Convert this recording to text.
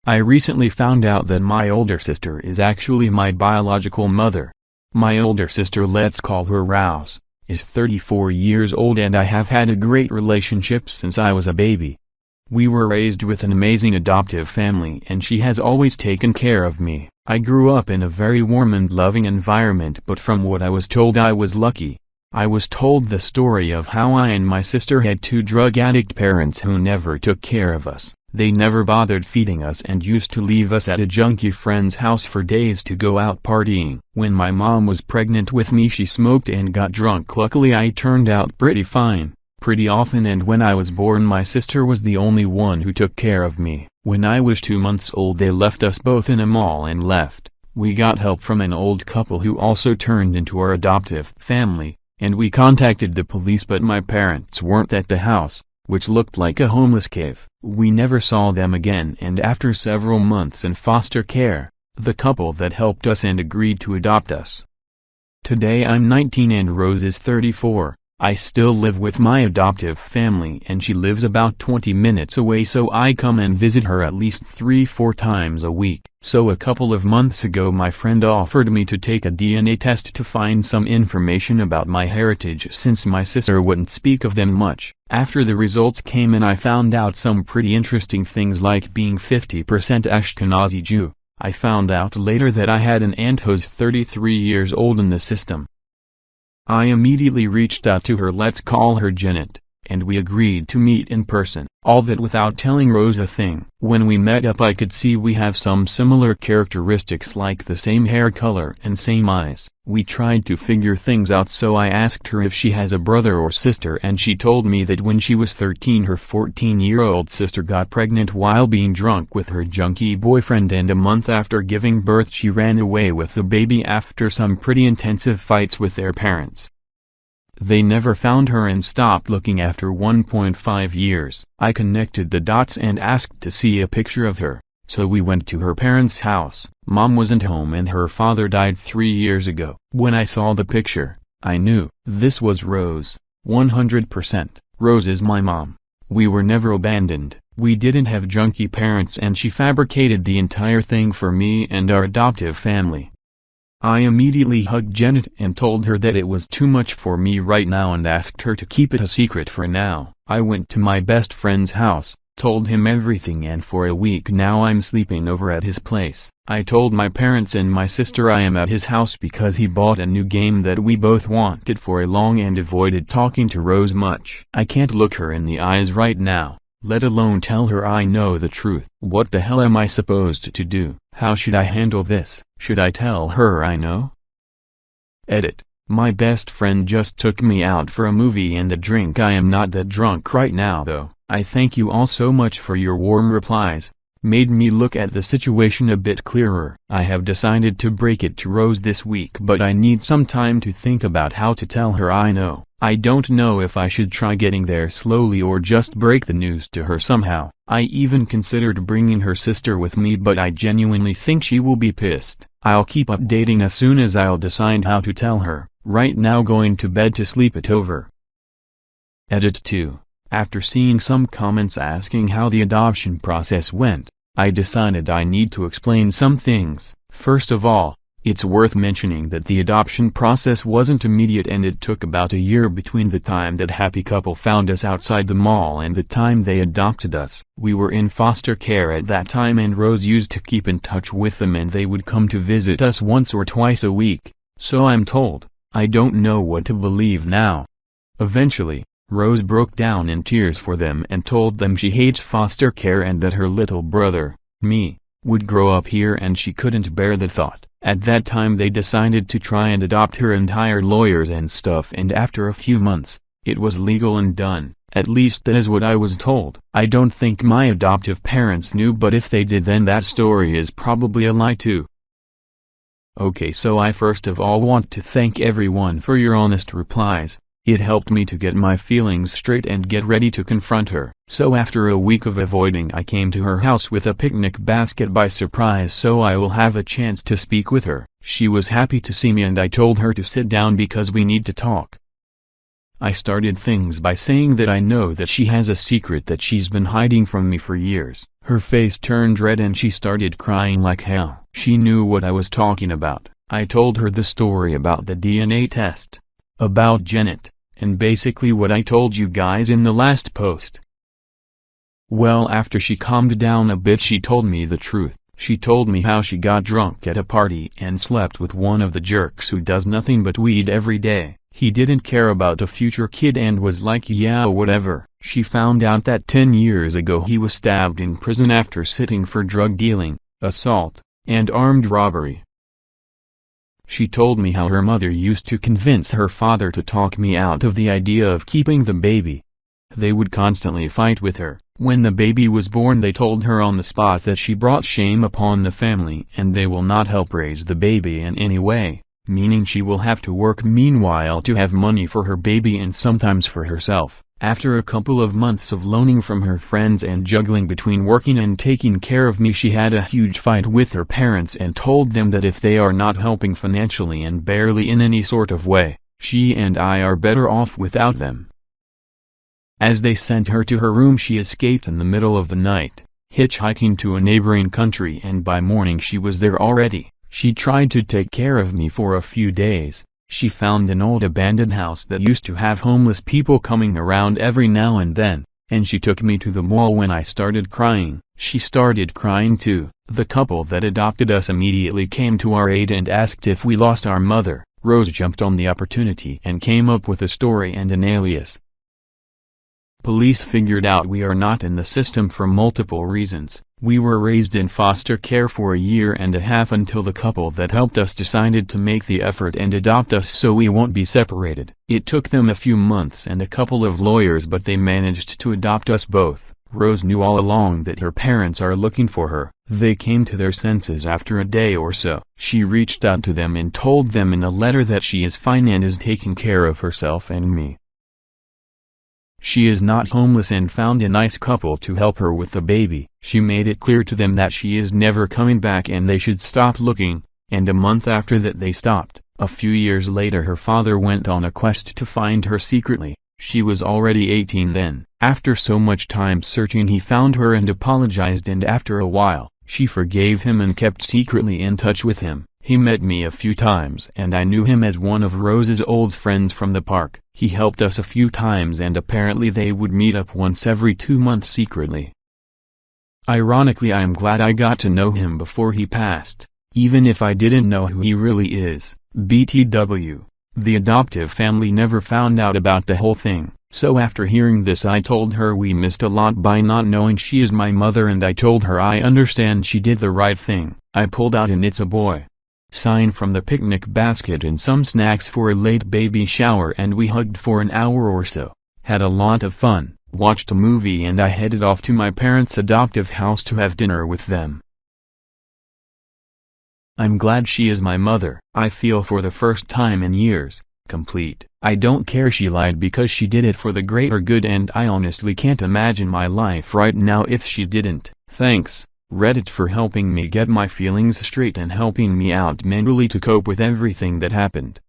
I recently found out that my older sister is actually my biological mother. My older sister, let's call her Rouse, is 34 years old and I have had a great relationship since I was a baby. We were raised with an amazing adoptive family and she has always taken care of me. I grew up in a very warm and loving environment, but from what I was told I was lucky. I was told the story of how I and my sister had two drug addict parents who never took care of us. They never bothered feeding us and used to leave us at a junkie friend's house for days to go out partying. When my mom was pregnant with me, she smoked and got drunk. Luckily I turned out pretty fine, pretty often, and when I was born my sister was the only one who took care of me. When I was 2 months old they left us both in a mall and left. We got help from an old couple who also turned into our adoptive family, and we contacted the police, but my parents weren't at the house, which looked like a homeless cave. We never saw them again, and after several months in foster care, the couple that helped us and agreed to adopt us. Today I'm 19 and Rose is 34. I still live with my adoptive family and she lives about 20 minutes away, so I come and visit her at least 3-4 times a week. So a couple of months ago my friend offered me to take a DNA test to find some information about my heritage, since my sister wouldn't speak of them much. After the results came in I found out some pretty interesting things, like being 50% Ashkenazi Jew. I found out later that I had an aunt who's 33 years old in the system. I immediately reached out to her, let's call her Janet, and we agreed to meet in person. All that without telling Rose a thing. When we met up I could see we have some similar characteristics, like the same hair color and same eyes. We tried to figure things out, so I asked her if she has a brother or sister, and she told me that when she was 13 her 14-year-old sister got pregnant while being drunk with her junkie boyfriend, and a month after giving birth she ran away with the baby after some pretty intensive fights with their parents. They never found her and stopped looking after 1.5 years. I connected the dots and asked to see a picture of her, so we went to her parents' house. Mom wasn't home and her father died 3 years ago. When I saw the picture, I knew this was Rose, 100%. Rose is my mom. We were never abandoned. We didn't have junkie parents and she fabricated the entire thing for me and our adoptive family. I immediately hugged Janet and told her that it was too much for me right now and asked her to keep it a secret for now. I went to my best friend's house, told him everything, and for a week now I'm sleeping over at his place. I told my parents and my sister I am at his house because he bought a new game that we both wanted for a long and avoided talking to Rose much. I can't look her in the eyes right now, let alone tell her I know the truth. What the hell am I supposed to do? How should I handle this? Should I tell her I know? Edit. My best friend just took me out for a movie and a drink. I am not that drunk right now though. I thank you all so much for your warm replies. Made me look at the situation a bit clearer. I have decided to break it to Rose this week, but I need some time to think about how to tell her I know. I don't know if I should try getting there slowly or just break the news to her somehow. I even considered bringing her sister with me, but I genuinely think she will be pissed. I'll keep updating as soon as I'll decide how to tell her. Right now going to bed to sleep it over. Edit 2. After seeing some comments asking how the adoption process went, I decided I need to explain some things. First of all, it's worth mentioning that the adoption process wasn't immediate and it took about a year between the time that happy couple found us outside the mall and the time they adopted us. We were in foster care at that time and Rose used to keep in touch with them and they would come to visit us once or twice a week, so I'm told. I don't know what to believe now. Eventually, Rose broke down in tears for them and told them she hates foster care and that her little brother, me, would grow up here and she couldn't bear the thought. At that time they decided to try and adopt her and hired lawyers and stuff, and after a few months, it was legal and done. At least that is what I was told. I don't think my adoptive parents knew, but if they did then that story is probably a lie too. Okay, so I first of all want to thank everyone for your honest replies. It helped me to get my feelings straight and get ready to confront her. So after a week of avoiding, I came to her house with a picnic basket by surprise, so I will have a chance to speak with her. She was happy to see me and I told her to sit down because we need to talk. I started things by saying that I know that she has a secret that she's been hiding from me for years. Her face turned red and she started crying like hell. She knew what I was talking about. I told her the story about the DNA test, about Janet, and basically what I told you guys in the last post. Well, after she calmed down a bit, she told me the truth. She told me how she got drunk at a party and slept with one of the jerks who does nothing but weed every day. He didn't care about a future kid and was like, yeah, whatever. She found out that 10 years ago he was stabbed in prison after sitting for drug dealing, assault, and armed robbery. She told me how her mother used to convince her father to talk me out of the idea of keeping the baby. They would constantly fight with her. When the baby was born, they told her on the spot that she brought shame upon the family and they will not help raise the baby in any way, meaning she will have to work meanwhile to have money for her baby and sometimes for herself. After a couple of months of loaning from her friends and juggling between working and taking care of me, she had a huge fight with her parents and told them that if they are not helping financially and barely in any sort of way, she and I are better off without them. As they sent her to her room, she escaped in the middle of the night, hitchhiking to a neighboring country, and by morning she was there already. She tried to take care of me for a few days. She found an old abandoned house that used to have homeless people coming around every now and then, and she took me to the mall. When I started crying, she started crying too. The couple that adopted us immediately came to our aid and asked if we lost our mother. Rose jumped on the opportunity and came up with a story and an alias. Police figured out we are not in the system for multiple reasons. We were raised in foster care for a year and a half until the couple that helped us decided to make the effort and adopt us so we won't be separated. It took them a few months and a couple of lawyers, but they managed to adopt us both. Rose knew all along that her parents are looking for her. They came to their senses after a day or so. She reached out to them and told them in a letter that she is fine and is taking care of herself and me. She is not homeless and found a nice couple to help her with the baby. She made it clear to them that she is never coming back and they should stop looking, and a month after that they stopped. A few years later her father went on a quest to find her secretly. She was already 18 then. After so much time searching he found her and apologized, and after a while, she forgave him and kept secretly in touch with him. He met me a few times and I knew him as one of Rose's old friends from the park. He helped us a few times and apparently they would meet up once every 2 months secretly. Ironically, I am glad I got to know him before he passed, even if I didn't know who he really is. BTW. The adoptive family never found out about the whole thing, so after hearing this I told her we missed a lot by not knowing she is my mother, and I told her I understand she did the right thing. I pulled out an "It's a Boy" sign from the picnic basket and some snacks for a late baby shower, and we hugged for an hour or so, had a lot of fun, watched a movie, and I headed off to my parents' adoptive house to have dinner with them. I'm glad she is my mother. I feel for the first time in years, complete. I don't care she lied because she did it for the greater good, and I honestly can't imagine my life right now if she didn't. Thanks, Reddit, for helping me get my feelings straight and helping me out mentally to cope with everything that happened.